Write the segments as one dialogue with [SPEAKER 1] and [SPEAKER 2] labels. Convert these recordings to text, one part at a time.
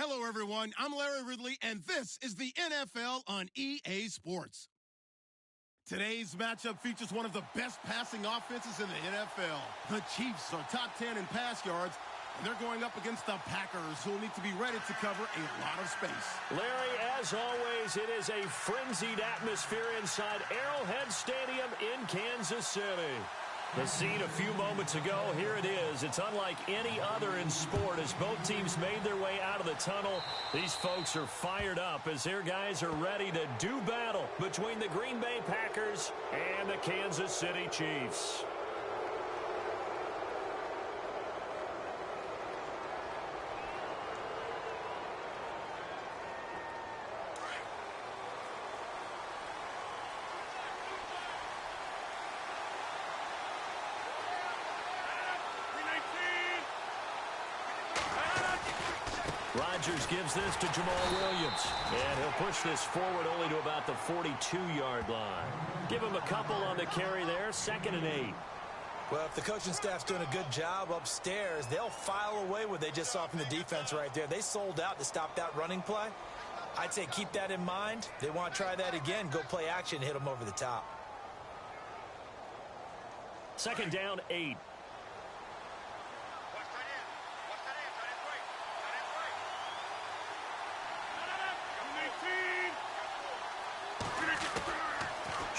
[SPEAKER 1] Hello, everyone. I'm Larry Ridley, and this is the NFL on EA Sports. Today's matchup features one of the best passing offenses in the NFL. The Chiefs are top 10 in pass yards, and they're going up against the Packers, who will need to be ready to cover a lot of space.
[SPEAKER 2] Larry, as always, it is a frenzied atmosphere inside Arrowhead Stadium in Kansas City. The scene a few moments ago, here it is. It's unlike any other in sport as both teams made their way out of the tunnel. These folks are fired up as their guys are ready to do battle between the Green Bay Packers and the Kansas City Chiefs. Rodgers gives this to Jamal Williams, and he'll push this forward only to about the 42-yard line. Give him a couple on the carry there, 2nd and 8.
[SPEAKER 3] Well, if the coaching staff's doing a good job upstairs, they'll file away what they just saw from the defense right there. They sold out to stop that running play. I'd say keep that in mind. They want to try that again, go play action, hit them over the top.
[SPEAKER 2] 2nd down, 8.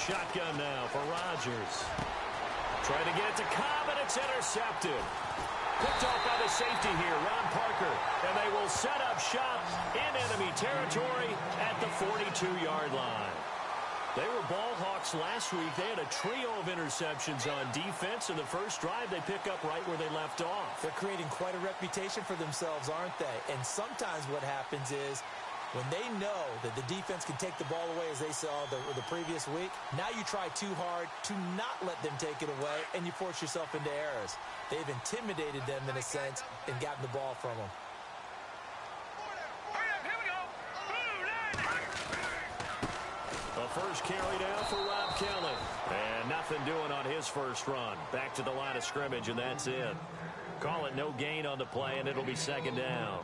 [SPEAKER 2] Shotgun now for Rodgers. Trying to get it to Cobb, and it's intercepted. Picked off by the safety here, Ron Parker. And they will set up shop in enemy territory at the 42-yard line. They were ball hawks last week. They had a trio of interceptions on defense. In the first drive, they pick up right where they left off.
[SPEAKER 3] They're creating quite a reputation for themselves, aren't they? And sometimes what happens is, when they know that the defense can take the ball away, as they saw the previous week, now you try too hard to not let them take it away, and you force yourself into errors. They've intimidated them, in a sense, and gotten the ball from them.
[SPEAKER 2] The first carry down for Rob Kelly. And nothing doing on his first run. Back to the line of scrimmage, and that's it. Call it no gain on the play, and it'll be 2nd down.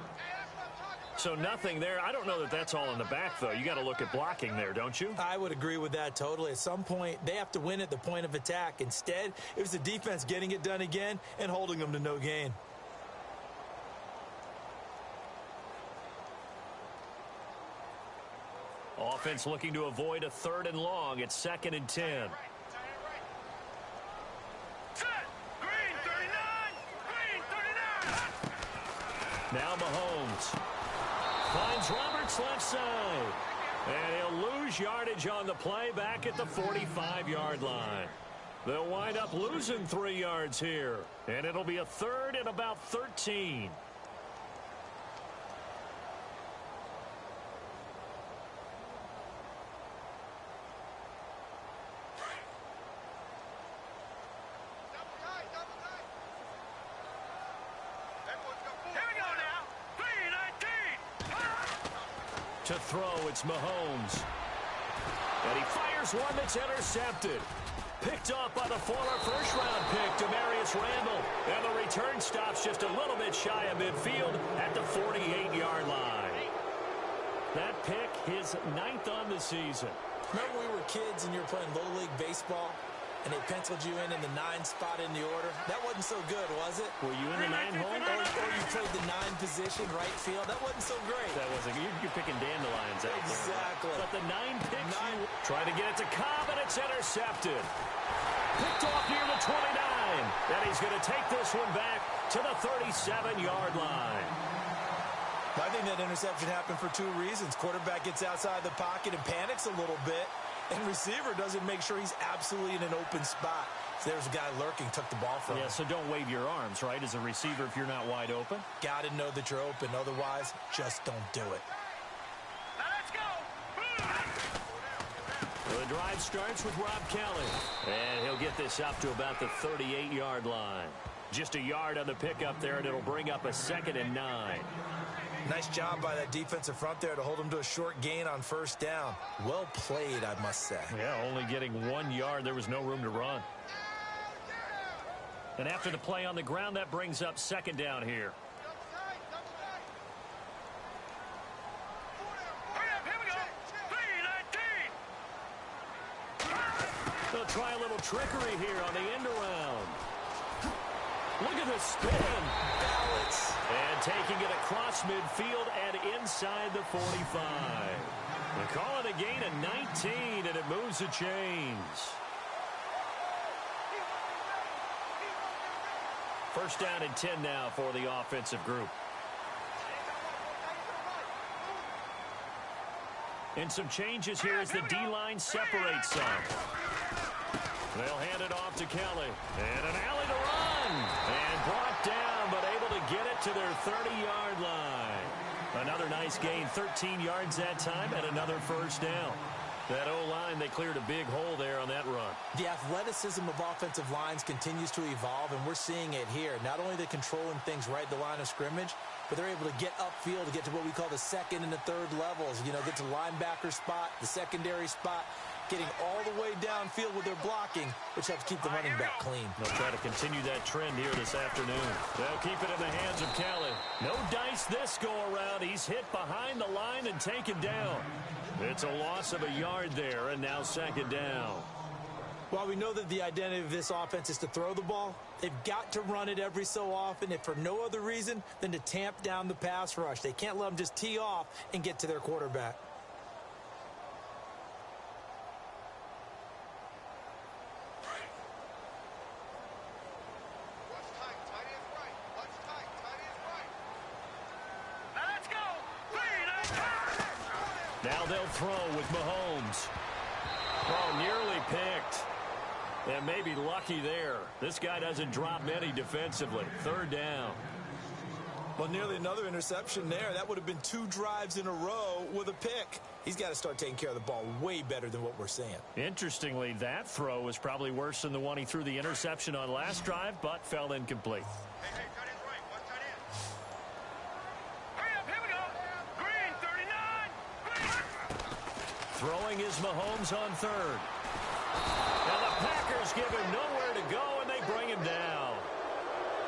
[SPEAKER 2] So nothing there. I don't know that that's all in the back, though. You got to look at blocking there, don't you?
[SPEAKER 3] I would agree with that totally. At some point, they have to win at the point of attack. Instead, it was the defense getting it done again and holding them to no gain.
[SPEAKER 2] Offense looking to avoid a 3rd and long. It's 2nd and 10. Now Mahomes finds Roberts left side. And he'll lose yardage on the play back at the 45-yard line. They'll wind up losing 3 yards here. And it'll be a 3rd and about 13. To throw, it's Mahomes. And he fires one that's intercepted. Picked off by the former first-round pick, Demarius Randall. And the return stops just a little bit shy of midfield at the 48-yard line. That pick, his 9th on the season.
[SPEAKER 3] Remember we were kids and you were playing Little League Baseball? And they penciled you in the 9 spot in the order. That wasn't so good, was it?
[SPEAKER 2] Were you in the 9 hole?
[SPEAKER 3] Or you played the 9 position, right field. That wasn't so great.
[SPEAKER 2] That wasn't. You're picking dandelions out there.
[SPEAKER 3] Exactly.
[SPEAKER 2] But the 9 picks. Trying to get it to Cobb, and it's intercepted. Picked off near the 29. And he's going to take this one back to the 37-yard line.
[SPEAKER 3] I think that interception happened for 2 reasons. Quarterback gets outside the pocket and panics a little bit. And receiver doesn't make sure he's absolutely in an open spot. So there's a guy lurking, took the ball from him.
[SPEAKER 2] Yeah, so don't wave your arms, right, as a receiver if you're not wide open.
[SPEAKER 3] Got to know that you're open. Otherwise, just don't do it.
[SPEAKER 4] Now let's go.
[SPEAKER 2] The drive starts with Rob Kelly. And he'll get this up to about the 38-yard line. Just a yard on the pickup there, and it'll bring up a 2nd and 9.
[SPEAKER 3] Nice job by that defensive front there to hold him to a short gain on 1st down. Well played, I must say.
[SPEAKER 2] Yeah, only getting 1 yard. There was no room to run. And after the play on the ground, that brings up 2nd down here. try a little trickery here on the end around. Look at the spin.
[SPEAKER 3] Balance.
[SPEAKER 2] And taking it across midfield and inside the 45. They call it a gain of 19, and it moves the chains. First down and 10 now for the offensive group. And some changes here as the D-line separates some. They'll hand it off to Kelly. And an alley to run. And brought down, but able to get it to their 30-yard line. Another nice gain, 13 yards that time, and another first down. That O-line, they cleared a big hole there on that run.
[SPEAKER 3] The athleticism of offensive lines continues to evolve, and we're seeing it here. Not only are they controlling things right at the line of scrimmage, but they're able to get upfield to get to what we call the second and the third levels. You know, get to linebacker spot, the secondary spot, getting all the way downfield with their blocking, which helps keep the running back clean.
[SPEAKER 2] They'll try to continue that trend here this afternoon. They'll keep it in the hands of Kelly. No dice this go-around. He's hit behind the line and taken down. It's a loss of a yard there, and now second down.
[SPEAKER 3] While we know that the identity of this offense is to throw the ball, they've got to run it every so often, if for no other reason than to tamp down the pass rush. They can't let them just tee off and get to their quarterback.
[SPEAKER 2] Now they'll throw with Mahomes. Oh, nearly picked. And maybe lucky there. This guy doesn't drop many defensively. Third down.
[SPEAKER 3] Well, nearly another interception there. That would have been 2 drives in a row with a pick. He's got to start taking care of the ball way better than what we're seeing.
[SPEAKER 2] Interestingly, that throw was probably worse than the one he threw the interception on last drive, but fell incomplete.
[SPEAKER 4] Hey, tight end's right. Watch tight end. Hurry up, here we go. Green, 39. Green.
[SPEAKER 2] Throwing is Mahomes on third. And the Packers give him nowhere to go, and they bring him down.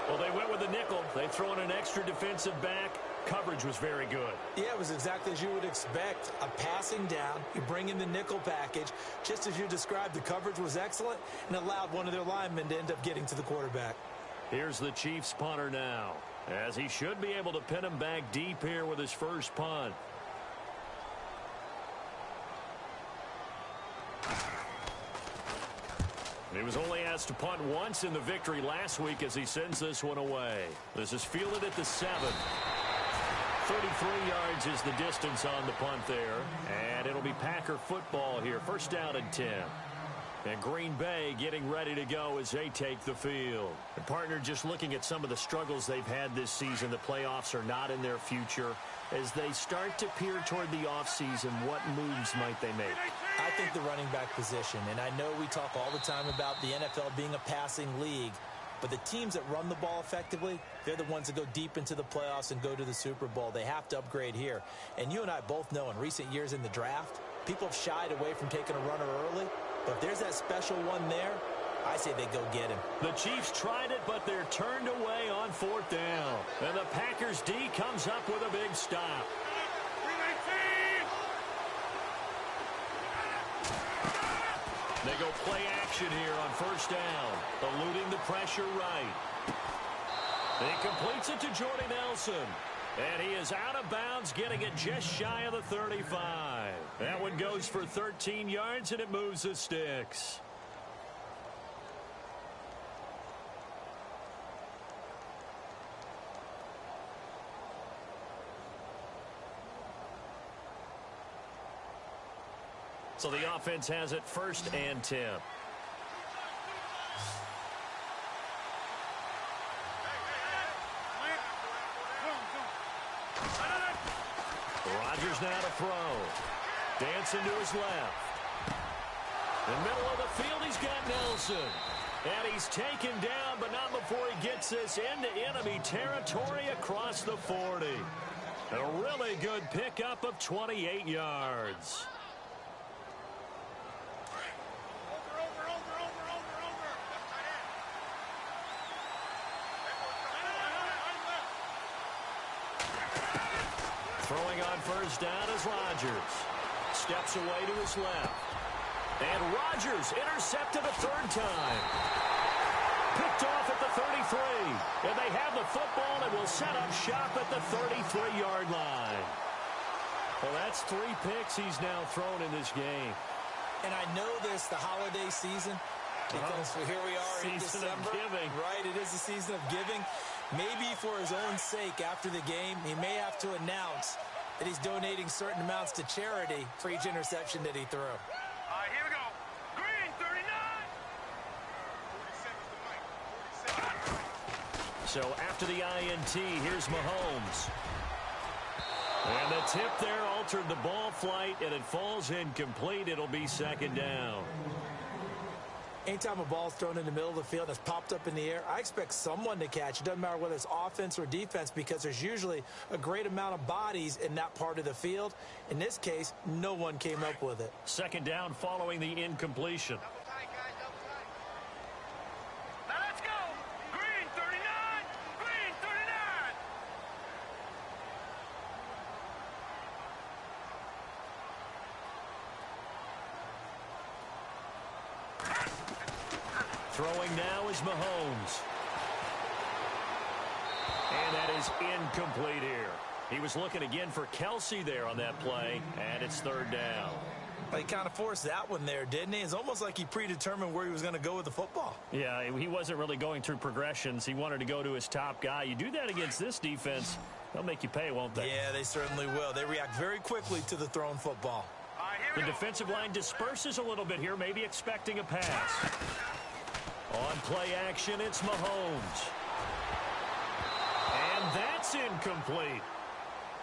[SPEAKER 2] Well, they went with the nickel. They throw in an extra defensive back. Coverage was very good.
[SPEAKER 3] Yeah, it was exactly as you would expect. A passing down. You bring in the nickel package. Just as you described, the coverage was excellent and allowed one of their linemen to end up getting to the quarterback.
[SPEAKER 2] Here's the Chiefs punter now, as he should be able to pin him back deep here with his first punt. He was only asked to punt once in the victory last week as he sends this one away. This is fielded at the 7. 33 yards is the distance on the punt there. And it'll be Packer football here. First down and 10. And Green Bay getting ready to go as they take the field. And partner, just looking at some of the struggles they've had this season, the playoffs are not in their future. As they start to peer toward the offseason, what moves might they make?
[SPEAKER 3] I think the running back position, and I know we talk all the time about the NFL being a passing league, but the teams that run the ball effectively, they're the ones that go deep into the playoffs and go to the Super Bowl. They have to upgrade here. And you and I both know in recent years in the draft, people have shied away from taking a runner early, but if there's that special one there, I say they go get him.
[SPEAKER 2] The Chiefs tried it, but they're turned away on fourth down. And the Packers D comes up with a big stop. They go play action here on first down, eluding the pressure right. He completes it to Jordy Nelson. And he is out of bounds, getting it just shy of the 35. That one goes for 13 yards, and it moves the sticks. So the offense has it first and 10. Rodgers now to throw. Dancing to his left. In the middle of the field, he's got Nelson. And he's taken down, but not before he gets this into enemy territory across the 40. A really good pickup of 28 yards. Throwing on first down is Rodgers. Steps away to his left. And Rodgers intercepted a third time. Picked off at the 33. And they have the football and will set up shop at the 33-yard line. Well, that's 3 picks he's now thrown in this game.
[SPEAKER 3] And I know this, the holiday season, because here we are in December.
[SPEAKER 2] Season of giving.
[SPEAKER 3] Right, it is the season of giving. Maybe for his own sake after the game, he may have to announce that he's donating certain amounts to charity for each interception that he threw.
[SPEAKER 4] All right, here we go. Green, 39.
[SPEAKER 2] So after the INT, here's Mahomes. And the tip there altered the ball flight, and it falls incomplete. It'll be second down.
[SPEAKER 3] Anytime a ball's thrown in the middle of the field that's popped up in the air, I expect someone to catch. It doesn't matter whether it's offense or defense, because there's usually a great amount of bodies in that part of the field. In this case, no one came up with it.
[SPEAKER 2] Second down following the incompletion.
[SPEAKER 4] Double tight, guys, double tight. Now let's go. Green, 39. Green, 39.
[SPEAKER 2] Throwing now is Mahomes. And that is incomplete here. He was looking again for Kelsey there on that play, and it's third down.
[SPEAKER 3] He kind of forced that one there, didn't he? It's almost like he predetermined where he was going to go with the football.
[SPEAKER 2] Yeah, he wasn't really going through progressions. He wanted to go to his top guy. You do that against this defense, they'll make you pay, won't they?
[SPEAKER 3] Yeah, they certainly will. They react very quickly to the thrown football.
[SPEAKER 4] All right, here we
[SPEAKER 2] The
[SPEAKER 4] go.
[SPEAKER 2] defensive line disperses a little bit here, maybe expecting a pass. On play action, it's Mahomes. And that's incomplete.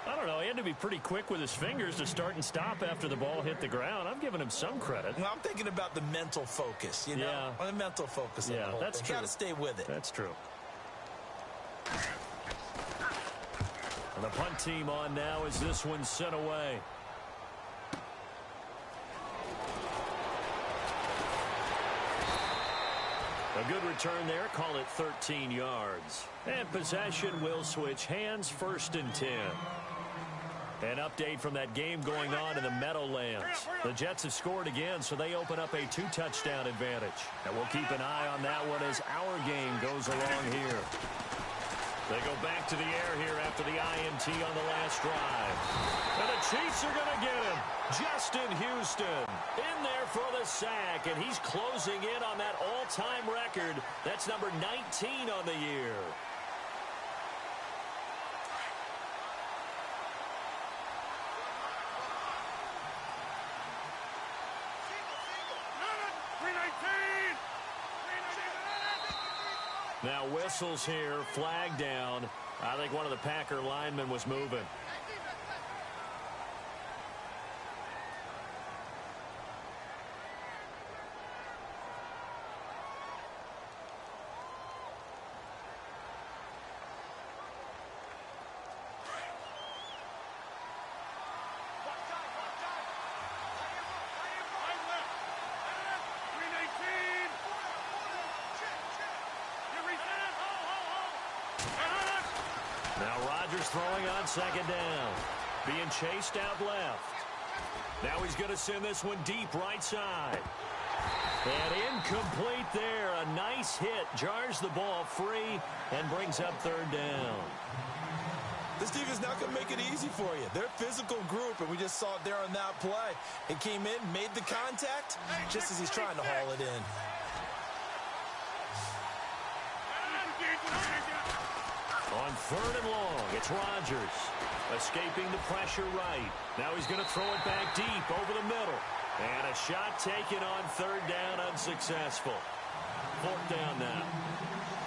[SPEAKER 2] I don't know, he had to be pretty quick with his fingers to start and stop after the ball hit the ground. I'm giving him some credit.
[SPEAKER 3] Well, I'm thinking about the mental focus, you know?
[SPEAKER 2] Yeah.
[SPEAKER 3] On the mental focus of the whole
[SPEAKER 2] that's
[SPEAKER 3] thing.
[SPEAKER 2] true.
[SPEAKER 3] Got to stay with it.
[SPEAKER 2] That's true. And the punt team on now as this one's sent away. A good return there, call it 13 yards. And possession will switch hands, 1st and 10. An update from that game going on in the Meadowlands. The Jets have scored again, so they open up a 2-touchdown advantage. And we'll keep an eye on that one as our game goes along here. They go back to the air here after the INT on the last drive. And the Chiefs are going to get him. Justin Houston in there for the sack, and he's closing in on that all-time record. That's number 19 on the year. Now whistles here, flag down. I think one of the Packer linemen was moving. Now Rodgers throwing on second down. Being chased out left. Now he's going to send this one deep right side. And incomplete there. A nice hit. Jars the ball free and brings up third down.
[SPEAKER 3] This defense not going to make it easy for you. They're a physical group, and we just saw it there on that play. It came in, made the contact, just as he's trying to haul it in.
[SPEAKER 2] On third and long, it's Rodgers. Escaping the pressure right. Now he's going to throw it back deep over the middle. And a shot taken on third down, unsuccessful. Fourth down now.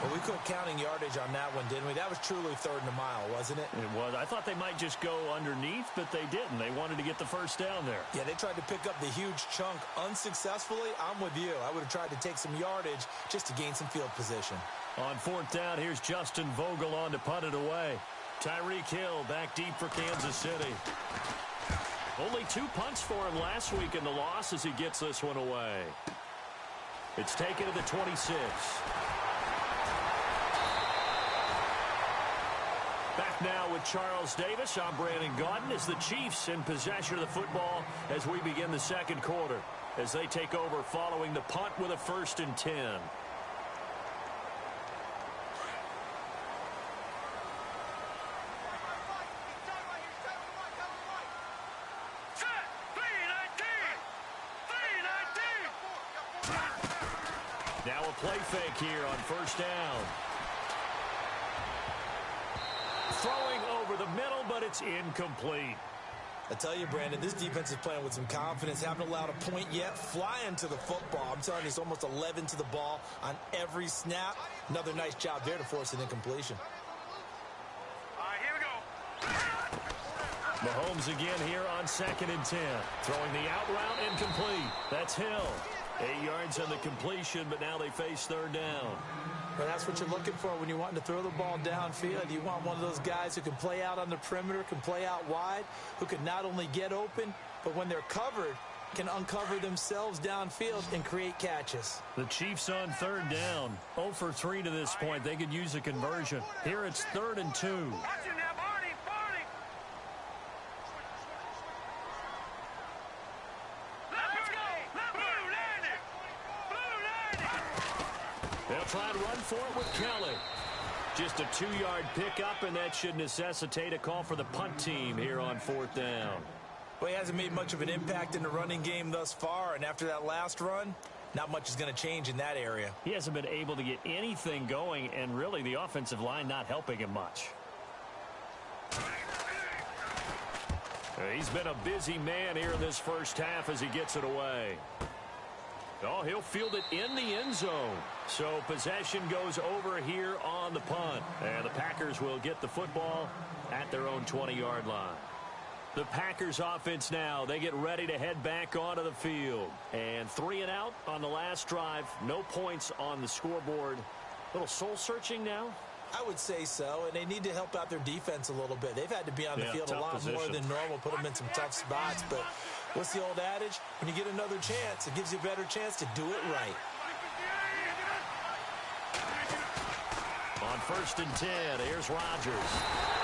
[SPEAKER 3] Well, we quit counting yardage on that one, didn't we? That was truly third and a mile, wasn't it?
[SPEAKER 2] It was. I thought they might just go underneath, but they didn't. They wanted to get the first down there.
[SPEAKER 3] Yeah, they tried to pick up the huge chunk unsuccessfully. I'm with you. I would have tried to take some yardage just to gain some field position.
[SPEAKER 2] On fourth down, here's Justin Vogel on to punt it away. Tyreek Hill back deep for Kansas City. Only 2 punts for him last week in the loss as he gets this one away. It's taken to the 26. Back now with Charles Davis. I'm Brandon Gaudin as the Chiefs in possession of the football as we begin the second quarter. as they take over following the punt with a 1st and 10. Now a play fake here on 1st down. Throwing over the middle, but it's incomplete.
[SPEAKER 3] I tell you, Brandon, this defense is playing with some confidence. Haven't allowed a point yet. Flying to the football. I'm telling you, it's almost 11 to the ball on every snap. Another nice job there to force an incompletion.
[SPEAKER 4] All right, here we go.
[SPEAKER 2] Mahomes again here on 2nd and 10. Throwing the out route incomplete. That's Hill. 8 yards on the completion, but now they face 3rd down.
[SPEAKER 3] But that's what you're looking for when you're wanting to throw the ball downfield. You want one of those guys who can play out on the perimeter, can play out wide, who can not only get open, but when they're covered, can uncover themselves downfield and create catches.
[SPEAKER 2] The Chiefs on 3rd down. 0 for 3 to this point. They could use a conversion. Here it's 3rd and 2.
[SPEAKER 4] Watch it now, Barney, Barney. Let's go. Blue landing. Blue landing.
[SPEAKER 2] They'll try and run for it with Kelly. Just a 2-yard pickup, and that should necessitate a call for the punt team here on 4th down.
[SPEAKER 3] Well, he hasn't made much of an impact in the running game thus far, and after that last run, not much is going to change in that area.
[SPEAKER 2] He hasn't been able to get anything going, and really the offensive line not helping him much. He's been a busy man here in this 1st half as he gets it away. Oh, he'll field it in the end zone. So possession goes over here on the punt. And the Packers will get the football at their own 20-yard line. The Packers offense now, they get ready to head back onto the field. And 3 and out on the last drive. No points on the scoreboard. A little soul-searching now.
[SPEAKER 3] I would say so, and they need to help out their defense a little bit. They've had to be on the field a lot more than normal, put them in some tough spots. But what's the old adage? When you get another chance, it gives you a better chance to do it right.
[SPEAKER 2] On 1st and 10, here's Rodgers.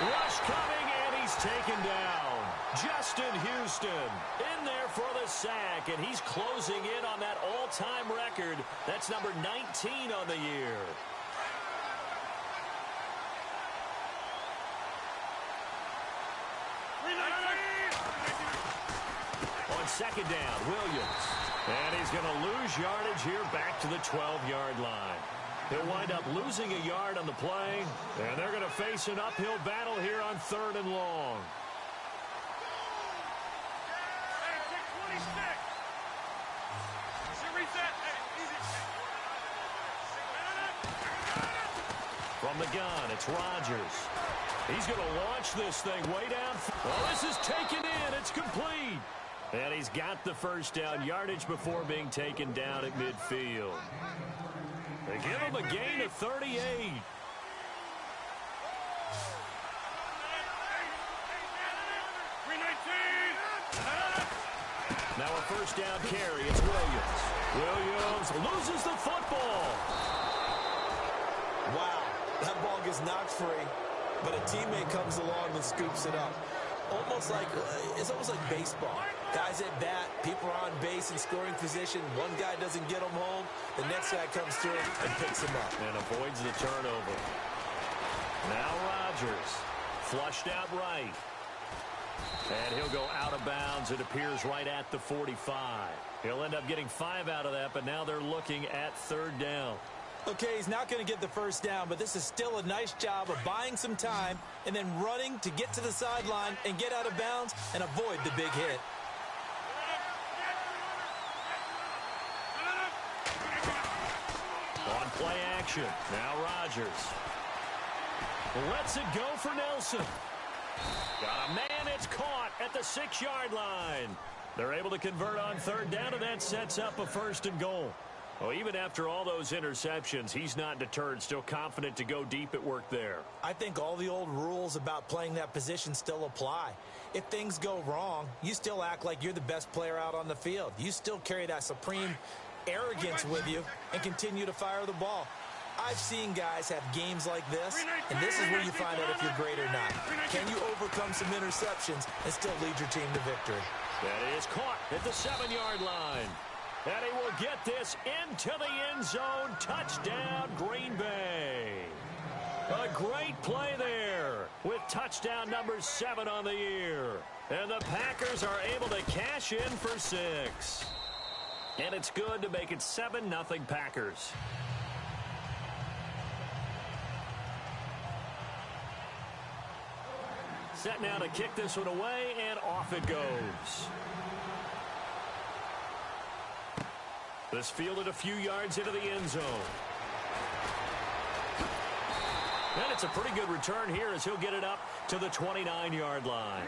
[SPEAKER 2] Rush coming, and he's taken down. Justin Houston in there for the sack, and he's closing in on that all-time record. That's number 19 on the year. On 2nd down, Williams. And he's going to lose yardage here back to the 12-yard line. He'll wind up losing a yard on the play, and they're going to face an uphill battle here on 3rd and long. From the gun, it's Rodgers. He's going to launch this thing way down. Oh, this is taken in. It's complete. And he's got the 1st down yardage before being taken down at midfield. They give him a gain of 38. Now a 1st down carry. It's Williams. Williams loses the football.
[SPEAKER 3] Wow, that ball gets knocked free, but a teammate comes along and scoops it up. It's almost like baseball. Guys at bat, people are on base in scoring position. One guy doesn't get them home. The next guy comes through and picks him up.
[SPEAKER 2] And avoids the turnover. Now Rodgers, flushed out right. And he'll go out of bounds. It appears right at the 45. He'll end up getting 5 out of that, but now they're looking at 3rd down.
[SPEAKER 3] Okay, he's not going to get the 1st down, but this is still a nice job of buying some time and then running to get to the sideline and get out of bounds and avoid the big hit.
[SPEAKER 2] On play action, now Rodgers. Lets it go for Nelson. Got a man, it's caught at the 6-yard line. They're able to convert on 3rd down, and that sets up a 1st and goal. Well, even after all those interceptions, he's not deterred, still confident to go deep at work there.
[SPEAKER 3] I think all the old rules about playing that position still apply. If things go wrong, you still act like you're the best player out on the field. You still carry that supreme arrogance with you and continue to fire the ball. I've seen guys have games like this, and this is where you find out if you're great or not. Can you overcome some interceptions and still lead your team to victory?
[SPEAKER 2] That is caught at the 7-yard line. And he will get this into the end zone. Touchdown, Green Bay. A great play there with touchdown number 7 on the year. And the Packers are able to cash in for 6. And it's good to make it 7-0 Packers. Set now to kick this one away, and off it goes. This fielded a few yards into the end zone. And it's a pretty good return here as he'll get it up to the 29-yard line.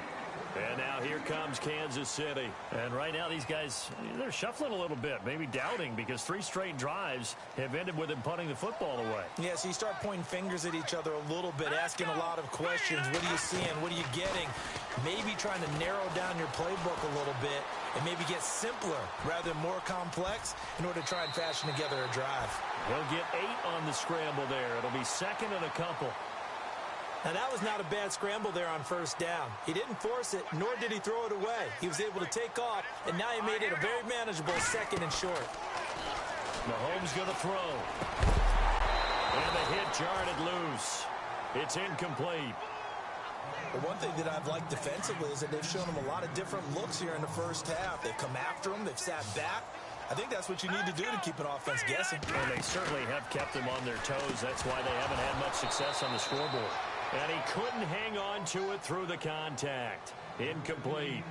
[SPEAKER 2] And now here comes Kansas City. And right now these guys, they're shuffling a little bit, maybe doubting, because 3 straight drives have ended with him punting the football away.
[SPEAKER 3] Yeah, so you start pointing fingers at each other a little bit, asking a lot of questions. What are you seeing? What are you getting? Maybe trying to narrow down your playbook a little bit and maybe get simpler rather than more complex in order to try and fashion together a drive.
[SPEAKER 2] He'll get 8 on the scramble there. It'll be 2nd and a couple.
[SPEAKER 3] Now, that was not a bad scramble there on first down. He didn't force it, nor did he throw it away. He was able to take off, and now he made it a very manageable 2nd and short.
[SPEAKER 2] Mahomes going to throw. And the hit jarred it loose. It's incomplete.
[SPEAKER 3] But one thing that I've liked defensively is that they've shown him a lot of different looks here in the first half. They've come after him. They've sat back. I think that's what you need to do to keep an offense guessing.
[SPEAKER 2] And they certainly have kept them on their toes. That's why they haven't had much success on the scoreboard. And he couldn't hang on to it through the contact. Incomplete.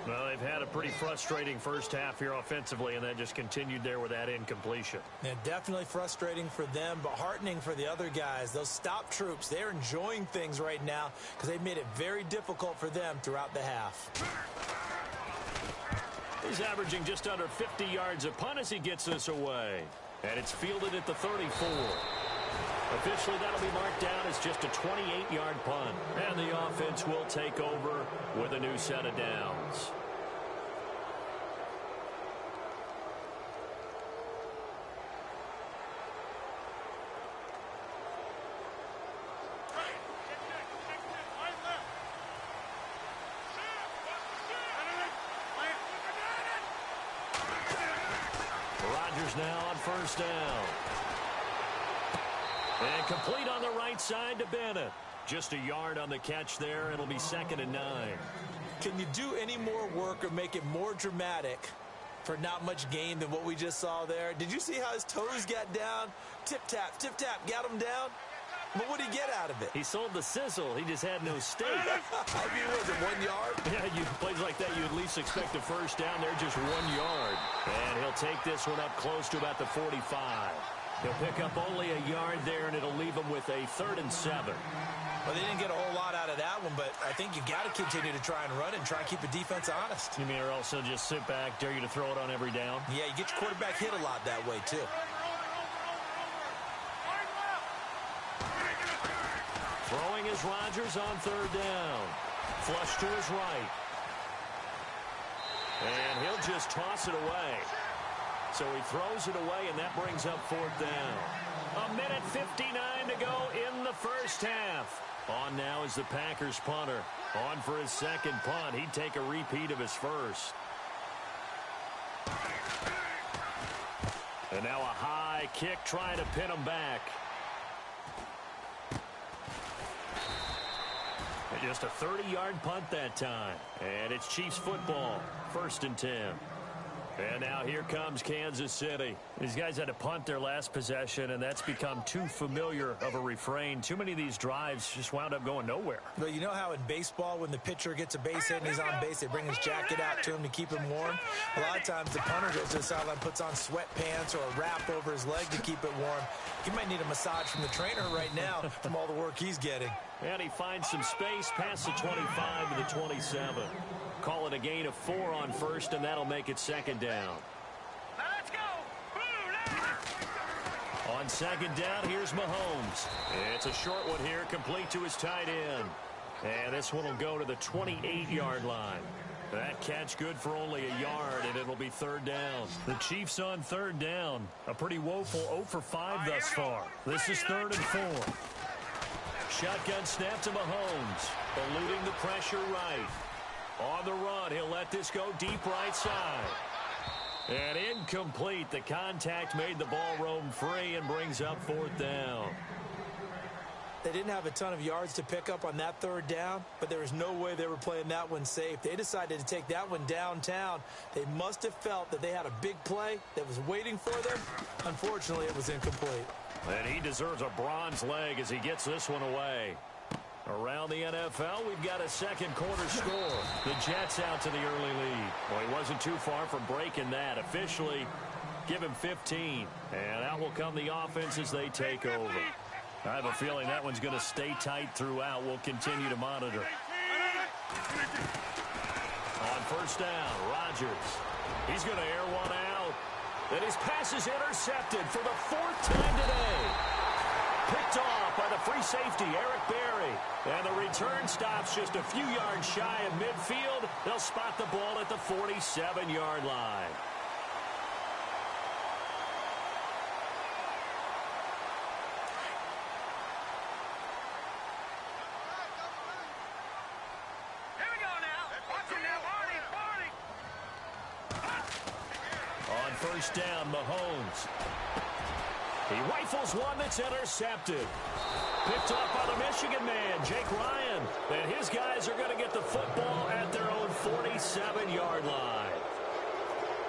[SPEAKER 2] Well, they've had a pretty frustrating first half here offensively, and that just continued there with that incompletion.
[SPEAKER 3] Yeah, definitely frustrating for them, but heartening for the other guys. Those stop troops, they're enjoying things right now because they've made it very difficult for them throughout the half.
[SPEAKER 2] He's averaging just under 50 yards a punt as he gets this away. And it's fielded at the 34. Officially, that'll be marked down as just a 28-yard punt. And the offense will take over with a new set of downs. Rodgers now on first down. And complete on the right side to Bennett. Just a yard on the catch there. It'll be 2nd and 9.
[SPEAKER 3] Can you do any more work or make it more dramatic for not much gain than what we just saw there? Did you see how his toes got down? Tip-tap, got him down. But what did he get out of it?
[SPEAKER 2] He sold the sizzle. He just had no steak.
[SPEAKER 3] I mean, was it 1 yard?
[SPEAKER 2] Yeah, plays like that, you at least expect a first down there, just 1 yard. And he'll take this one up close to about the 45. He'll pick up only a yard there, and it'll leave him with a 3rd and 7.
[SPEAKER 3] Well, they didn't get a whole lot out of that one, but I think you got to continue to try and run and try and keep the defense honest.
[SPEAKER 2] You mean, or also just sit back, dare you to throw it on every down?
[SPEAKER 3] Yeah, you get your quarterback hit a lot that way, too.
[SPEAKER 2] Throwing is Rodgers on 3rd down. Flush to his right. And he'll just toss it away. So he throws it away, and that brings up 4th down. 1:59 to go in the first half. On now is the Packers punter. On for his 2nd punt. He'd take a repeat of his first. And now a high kick trying to pin him back. Just a 30-yard punt that time. And it's Chiefs football. 1st and 10. And now here comes Kansas City. These guys had to punt their last possession, and that's become too familiar of a refrain. Too many of these drives just wound up going nowhere.
[SPEAKER 3] Well, you know how in baseball, when the pitcher gets a base hit and he's on base, they bring his jacket out to him to keep him warm? A lot of times the punter goes to the sideline, puts on sweatpants or a wrap over his leg to keep it warm. He might need a massage from the trainer right now from all the work he's getting.
[SPEAKER 2] And he finds some space past the 25 to the 27. Call it a gain of 4 on first, and that'll make it 2nd down.
[SPEAKER 4] Let's go.
[SPEAKER 2] On 2nd down, here's Mahomes. It's a short one here, complete to his tight end. And this one will go to the 28-yard line. That catch good for only a yard, and it'll be 3rd down. The Chiefs on 3rd down. A pretty woeful 0 for 5 thus far. This is 3rd and 4. Shotgun snap to Mahomes. Eluding the pressure right. On the run, he'll let this go deep right side. And incomplete. The contact made the ball roam free and brings up 4th down.
[SPEAKER 3] They didn't have a ton of yards to pick up on that 3rd down, but there was no way they were playing that one safe. They decided to take that one downtown. They must have felt that they had a big play that was waiting for them. Unfortunately, it was incomplete.
[SPEAKER 2] And he deserves a bronze leg as he gets this one away. Around the NFL, we've got a second quarter score. The Jets out to the early lead. Well, he wasn't too far from breaking that. Officially, give him 15. And out will come the offense as they take over. I have a feeling that one's going to stay tight throughout. We'll continue to monitor. On 1st down, Rodgers. He's going to air one out. And his pass is intercepted for the 4th time today. Picked off by the free safety, Eric Berry. And the return stops just a few yards shy of midfield. They'll spot the ball at the 47-yard line. On 1st down, Mahomes. He rifles one that's intercepted. Picked off by the Michigan man, Jake Ryan. And his guys are going to get the football at their own 47-yard line.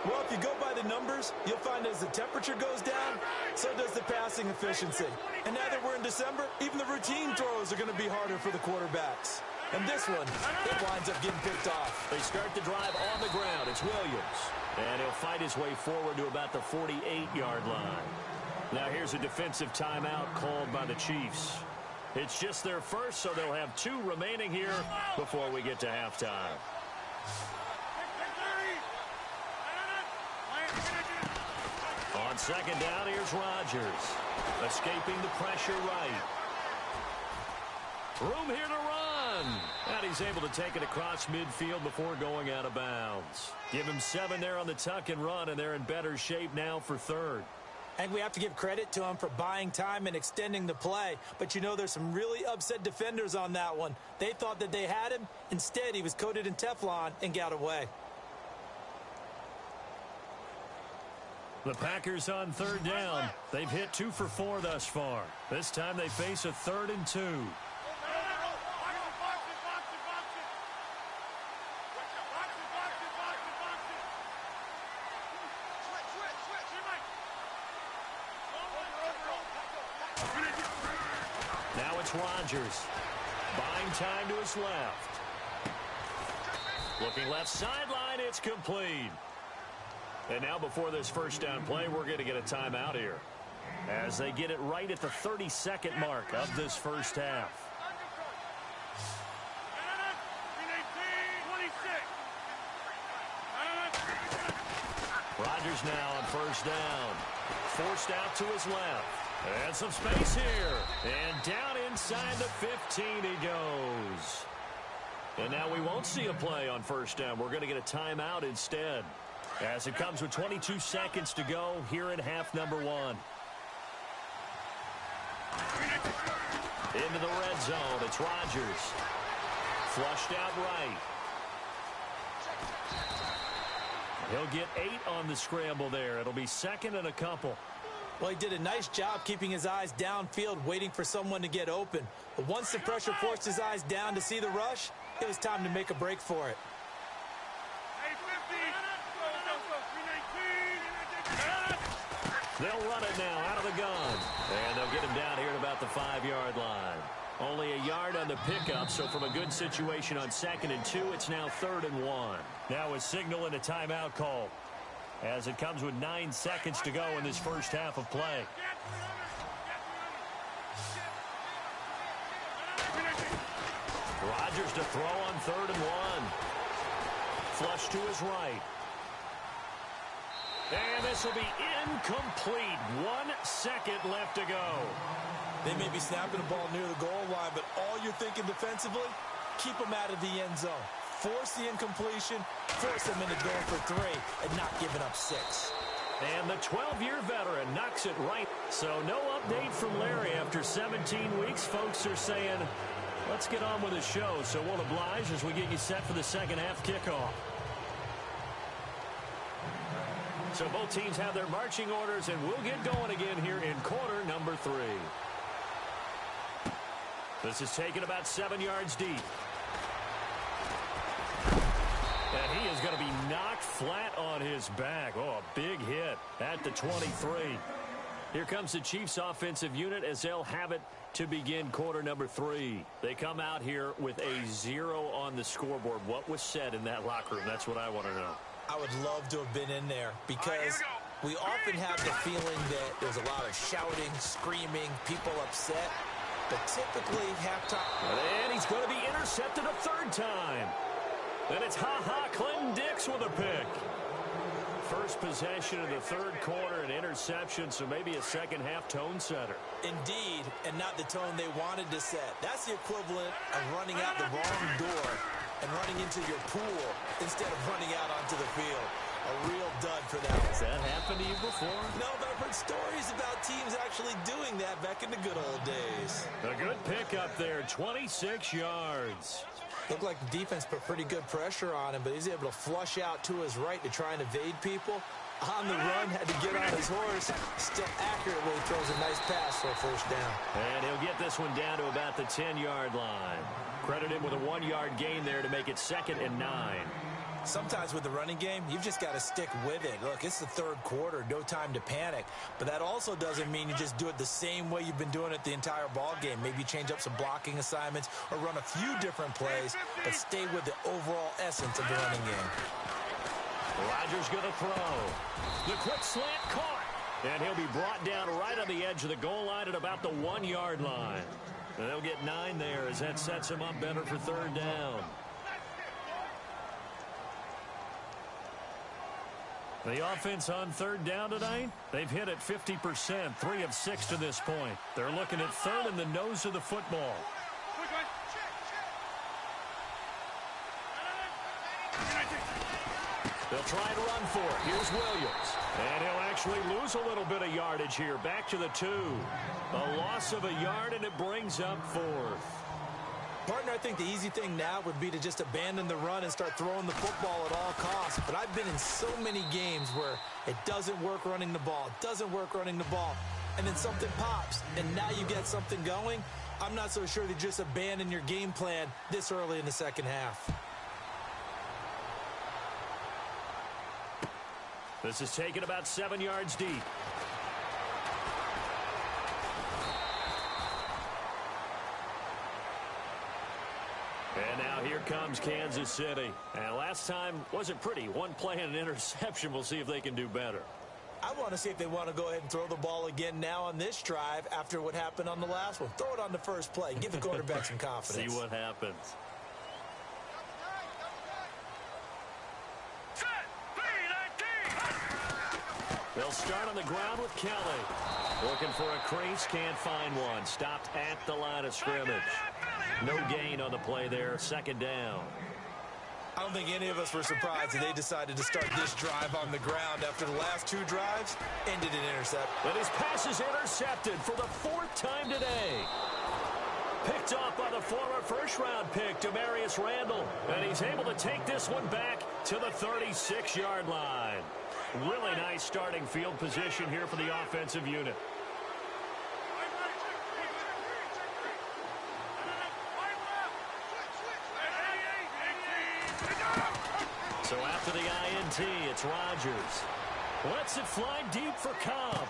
[SPEAKER 3] Well, if you go by the numbers, you'll find as the temperature goes down, so does the passing efficiency. And now that we're in December, even the routine throws are going to be harder for the quarterbacks. And this one, it winds up getting picked off.
[SPEAKER 2] They start the drive on the ground. It's Williams. And he'll fight his way forward to about the 48-yard line. Now here's a defensive timeout called by the Chiefs. It's just their first, so they'll have 2 remaining here before we get to halftime. On 2nd down, here's Rodgers. Escaping the pressure right. Room here to run. And he's able to take it across midfield before going out of bounds. Give him 7 there on the tuck and run, and they're in better shape now for 3rd.
[SPEAKER 3] And we have to give credit to him for buying time and extending the play. But, you know, there's some really upset defenders on that one. They thought that they had him. Instead, he was coated in Teflon and got away.
[SPEAKER 2] The Packers on 3rd down. They've hit 2 for 4 thus far. This time they face a 3rd and 2. Now it's Rodgers. Buying time to his left. Looking left sideline, it's complete. And now before this 1st down play, we're going to get a timeout here as they get it right at the 32nd mark of this first half. Rodgers now on 1st down. Forced out to his left. And some space here. And down inside the 15 he goes. And now we won't see a play on 1st down. We're going to get a timeout instead, as it comes with 22 seconds to go here in half number 1. Into the red zone. It's Rodgers. Flushed out right. He'll get 8 on the scramble there. It'll be 2nd and a couple.
[SPEAKER 3] Well, he did a nice job keeping his eyes downfield, waiting for someone to get open. But once the pressure forced his eyes down to see the rush, it was time to make a break for it.
[SPEAKER 2] They'll run it now out of the gun. And they'll get him down here at about the 5-yard line. Only a yard on the pickup, so from a good situation on 2nd and 2, it's now 3rd and 1. Now a signal and a timeout call, as it comes with 9 seconds to go in this first half of play. Rodgers to throw on 3rd and 1. Flush to his right. And this will be incomplete. 1 second left to go.
[SPEAKER 3] They may be snapping the ball near the goal line, but all you're thinking defensively, keep them out of the end zone. Force the incompletion, force them into going for 3, and not giving up 6.
[SPEAKER 2] And the 12-year veteran knocks it right. So no update from Larry after 17 weeks. Folks are saying, let's get on with the show. So we'll oblige as we get you set for the second half kickoff. So both teams have their marching orders, and we'll get going again here in quarter number 3. This is taken about 7 yards deep. And he is going to be knocked flat on his back. Oh, a big hit at the 23. Here comes the Chiefs offensive unit as they'll have it to begin quarter number 3. They come out here with a 0 on the scoreboard. What was said in that locker room? That's what I want to know.
[SPEAKER 3] I would love to have been in there because we often have the feeling that there's a lot of shouting, screaming, people upset. But typically, halftime.
[SPEAKER 2] And he's going to be intercepted a 3rd time. And it's Clinton Dix with a pick. First possession of the 3rd quarter, an interception, so maybe a second-half tone setter.
[SPEAKER 3] Indeed, and not the tone they wanted to set. That's the equivalent of running out the wrong door and running into your pool instead of running out onto the field. A real dud for that.
[SPEAKER 2] Has that happened to you before?
[SPEAKER 3] No, but I've heard stories about teams actually doing that back in the good old days.
[SPEAKER 2] A good pick up there, 26 yards.
[SPEAKER 3] Looked like the defense put pretty good pressure on him, but he's able to flush out to his right to try and evade people. On the run, had to get on his horse. Still accurately throws a nice pass for a 1st down.
[SPEAKER 2] And he'll get this one down to about the 10-yard line. Credit him with a 1-yard gain there to make it 2nd and 9.
[SPEAKER 3] Sometimes with the running game, you've just got to stick with it. Look, it's the 3rd quarter, no time to panic. But that also doesn't mean you just do it the same way you've been doing it the entire ball game. Maybe change up some blocking assignments or run a few different plays, but stay with the overall essence of the running game.
[SPEAKER 2] Rodgers going to throw. The quick slant caught. And he'll be brought down right on the edge of the goal line at about the 1-yard line. And they'll get 9 there as that sets him up better for 3rd down. The offense on 3rd down tonight, they've hit it 50%, 3 of 6 to this point. They're looking at 3rd in the nose of the football. They'll try and run for it. Here's Williams. And he'll actually lose a little bit of yardage here. Back to the 2. A loss of a yard, and it brings up 4th.
[SPEAKER 3] Partner, I think the easy thing now would be to just abandon the run and start throwing the football at all costs. But I've been in so many games where it doesn't work running the ball, and then something pops, and now you get something going. I'm not so sure to just abandon your game plan this early in the 2nd half.
[SPEAKER 2] This is taken about 7 yards deep. And now here comes Kansas City. And last time wasn't pretty. 1 play and an interception. We'll see if they can do better.
[SPEAKER 3] I want to see if they want to go ahead and throw the ball again now on this drive after what happened on the last one. Throw it on the first play. Give the quarterback some confidence.
[SPEAKER 2] See what happens. They'll start on the ground with Kelly. Looking for a crease, can't find one. Stopped at the line of scrimmage. No gain on the play there, 2nd down.
[SPEAKER 3] I don't think any of us were surprised that they decided to start this drive on the ground after the last 2 drives ended in intercept.
[SPEAKER 2] But his pass is intercepted for the 4th time today. Picked off by the former 1st-round pick, Demarius Randall. And he's able to take this one back to the 36-yard line. Really nice starting field position here for the offensive unit. So after the INT, it's Rodgers. Lets it fly deep for Cobb.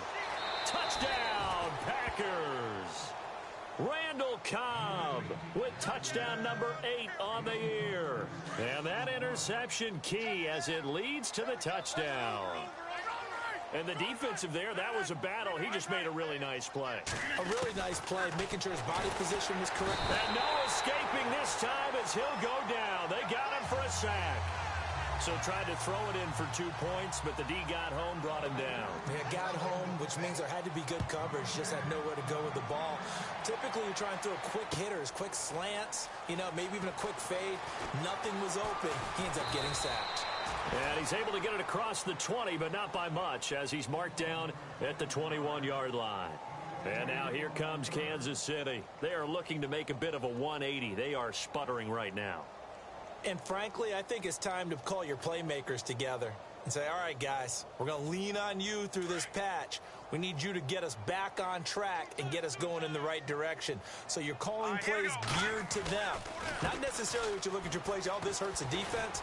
[SPEAKER 2] Touchdown, Packers. Randall Cobb with touchdown number 8 on the year. And that interception key as it leads to the touchdown. And the defensive there, that was a battle. He just made a really nice play.
[SPEAKER 3] A really nice play, making sure his body position was correct.
[SPEAKER 2] And no escaping this time as he'll go down. They got him for a sack. So tried to throw it in for 2 points, but the D got home, brought him down.
[SPEAKER 3] Yeah, got home, which means there had to be good coverage. Just had nowhere to go with the ball. Typically, you're trying to throw quick hitters, quick slants, maybe even a quick fade. Nothing was open. He ends up getting sacked.
[SPEAKER 2] And he's able to get it across the 20, but not by much, as he's marked down at the 21-yard line. And now here comes Kansas City. They are looking to make a bit of a 180. They are sputtering right now.
[SPEAKER 3] And frankly, I think it's time to call your playmakers together. and say, all right, guys, we're going to lean on you through this patch. We need you to get us back on track and get us going in the right direction. So you're calling plays geared to them. Not necessarily what you look at your plays, oh, this hurts the defense.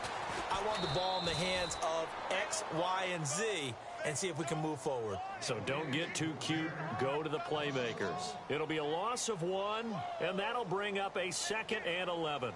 [SPEAKER 3] I want the ball in the hands of X, Y, and Z and see if we can move forward.
[SPEAKER 2] So don't get too cute. Go to the playmakers. It'll be a loss of 1, and that'll bring up a 2nd and 11.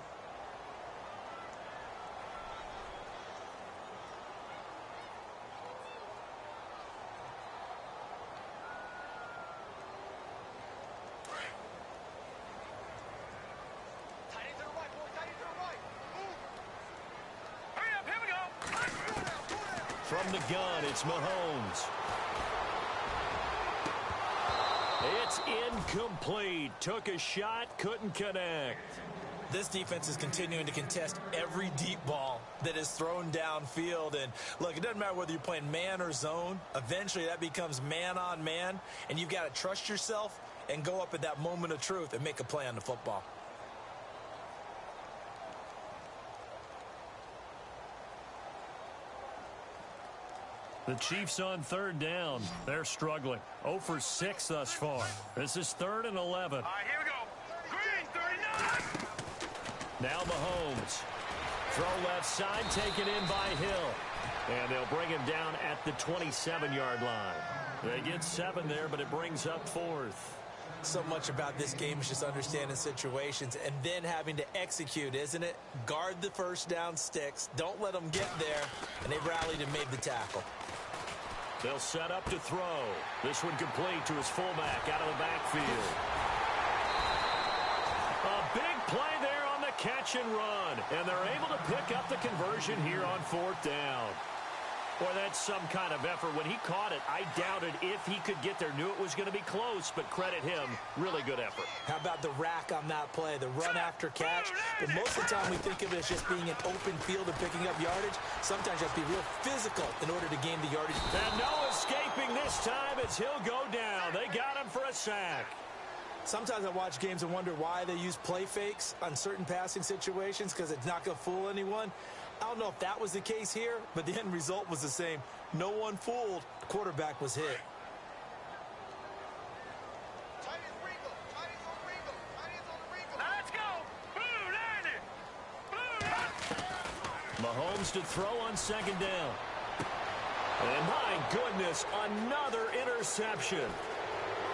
[SPEAKER 2] From the gun, it's Mahomes. It's incomplete. Took a shot, couldn't connect.
[SPEAKER 3] This defense is continuing to contest every deep ball that is thrown downfield. And, look, it doesn't matter whether you're playing man or zone. Eventually, that becomes man on man. And you've got to trust yourself and go up at that moment of truth and make a play on the football.
[SPEAKER 2] The Chiefs on 3rd down. They're struggling. 0 for 6 thus far. This is 3rd and 11.
[SPEAKER 4] All right, here we go. Green 39.
[SPEAKER 2] Now Mahomes. Throw left side, taken in by Hill. And they'll bring him down at the 27-yard line. They get 7 there, but it brings up 4th.
[SPEAKER 3] So much about this game is just understanding situations and then having to execute, isn't it? Guard the first down sticks. Don't let them get there. And they rallied and made the tackle.
[SPEAKER 2] They'll set up to throw. This one complete to his fullback out of the backfield. A big play there on the catch and run. And they're able to pick up the conversion here on 4th down. Boy, that's some kind of effort. When he caught it, I doubted if he could get there. Knew it was going to be close, but credit him. Really good effort.
[SPEAKER 3] How about the rack on that play, the run after catch? But most of the time we think of it as just being an open field and picking up yardage. Sometimes you have to be real physical in order to gain the yardage.
[SPEAKER 2] And no escaping this time as he'll go down. They got him for a sack.
[SPEAKER 3] Sometimes I watch games and wonder why they use play fakes on certain passing situations because it's not going to fool anyone. I don't know if that was the case here, but the end result was the same. No one fooled. The quarterback was hit.
[SPEAKER 4] Let's go. Blue landed. Blue.
[SPEAKER 2] Mahomes to throw on 2nd down. And my goodness, another interception.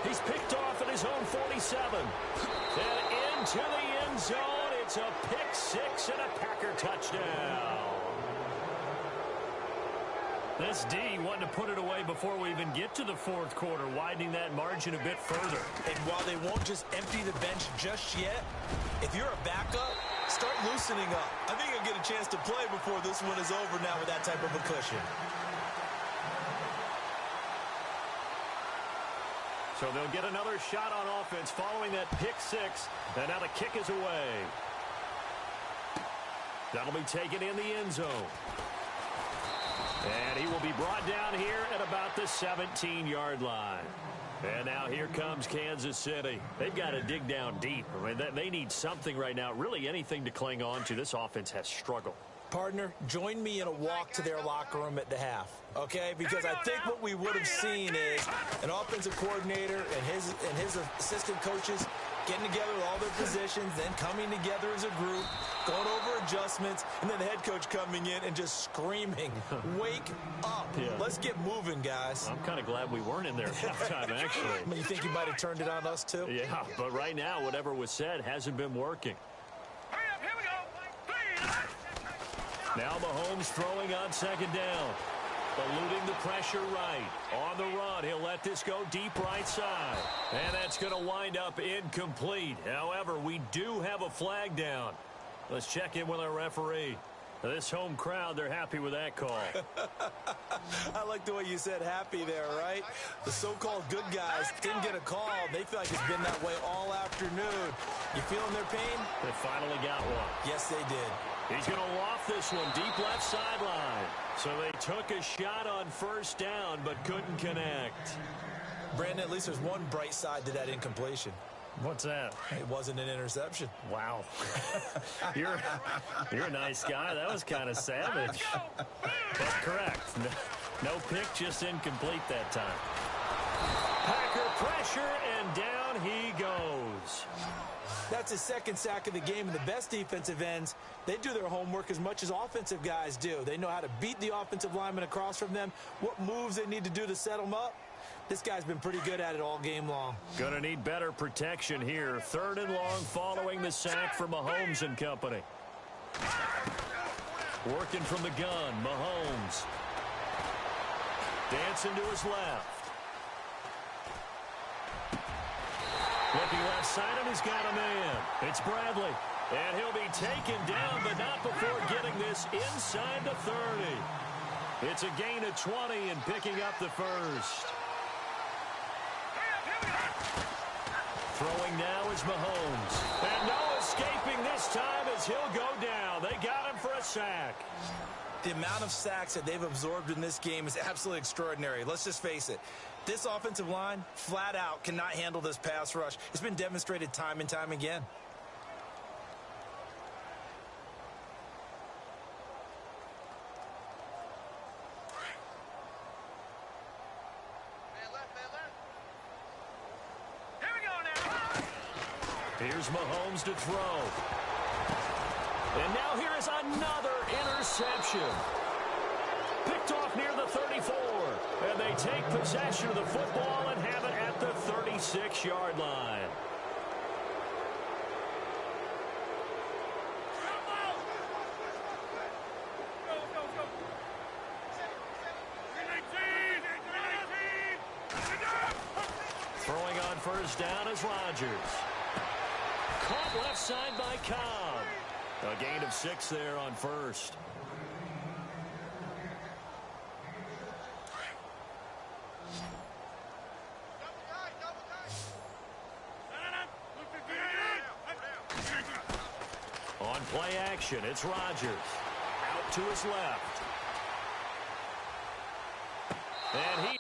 [SPEAKER 2] He's picked off at his own 47. And into the end zone. It's a pick 6 and a Packer touchdown. This D wanted to put it away before we even get to the 4th quarter, widening that margin a bit further.
[SPEAKER 3] And while they won't just empty the bench just yet, if you're a backup, start loosening up. I think you'll get a chance to play before this one is over now with that type of a cushion.
[SPEAKER 2] So they'll get another shot on offense following that pick 6, and now the kick is away. That'll be taken in the end zone. And he will be brought down here at about the 17-yard line. And now here comes Kansas City. They've got to dig down deep. I mean, they need something right now, really anything to cling on to. This offense has struggled.
[SPEAKER 3] Partner, join me in a walk to their locker room at the half, okay? Because I think what we would have seen is an offensive coordinator and his assistant coaches getting together with all their positions, then coming together as a group, going over adjustments, and then the head coach coming in and just screaming, wake up. Yeah. Let's get moving, guys.
[SPEAKER 2] I'm kind of glad we weren't in there at halftime, actually.
[SPEAKER 3] I mean, you think you might have turned it on us, too?
[SPEAKER 2] Yeah, but right now, whatever was said hasn't been working.
[SPEAKER 4] Hurry up, here we go.
[SPEAKER 2] Now Mahomes throwing on 2nd down. Eluding the pressure right. On the run, he'll let this go deep right side. And that's going to wind up incomplete. However, we do have a flag down. Let's check in with our referee. This home crowd, they're happy with that call.
[SPEAKER 3] I like the way you said happy there, right? The so-called good guys didn't get a call. They feel like it's been that way all afternoon. You feeling their pain?
[SPEAKER 2] They finally got one.
[SPEAKER 3] Yes, they did.
[SPEAKER 2] He's going to loft this one deep left sideline. So they took a shot on 1st down but couldn't connect.
[SPEAKER 3] Brandon, at least there's one bright side to that incompletion.
[SPEAKER 2] What's that?
[SPEAKER 3] It wasn't an interception.
[SPEAKER 2] Wow. You're a nice guy. That was kind of savage. But correct. No pick, just incomplete that time. Packer pressure, and down he goes.
[SPEAKER 3] That's his second sack of the game, and the best defensive ends, they do their homework as much as offensive guys do. They know how to beat the offensive lineman across from them, what moves they need to do to set them up. This guy's been pretty good at it all game long.
[SPEAKER 2] Gonna need better protection here. 3rd and long following the sack for Mahomes and company. Working from the gun, Mahomes. Dancing to his left. Looking left side, and he's got a man. It's Bradley. And he'll be taken down, but not before getting this inside the 30. It's a gain of 20 and picking up the first. Throwing now is Mahomes. And no escaping this time as he'll go down. They got him for a sack.
[SPEAKER 3] The amount of sacks that they've absorbed in this game is absolutely extraordinary. Let's just face it. This offensive line, flat out, cannot handle this pass rush. It's been demonstrated time and time again.
[SPEAKER 2] Here's Mahomes to throw. And now here is another interception. Picked off near the 34. And they take possession of the football and have it at the 36-yard line. Throwing on first down is Rodgers. Caught left side by Cobb. A gain of 6 there on first. On play action, it's Rodgers. Out to his left. And he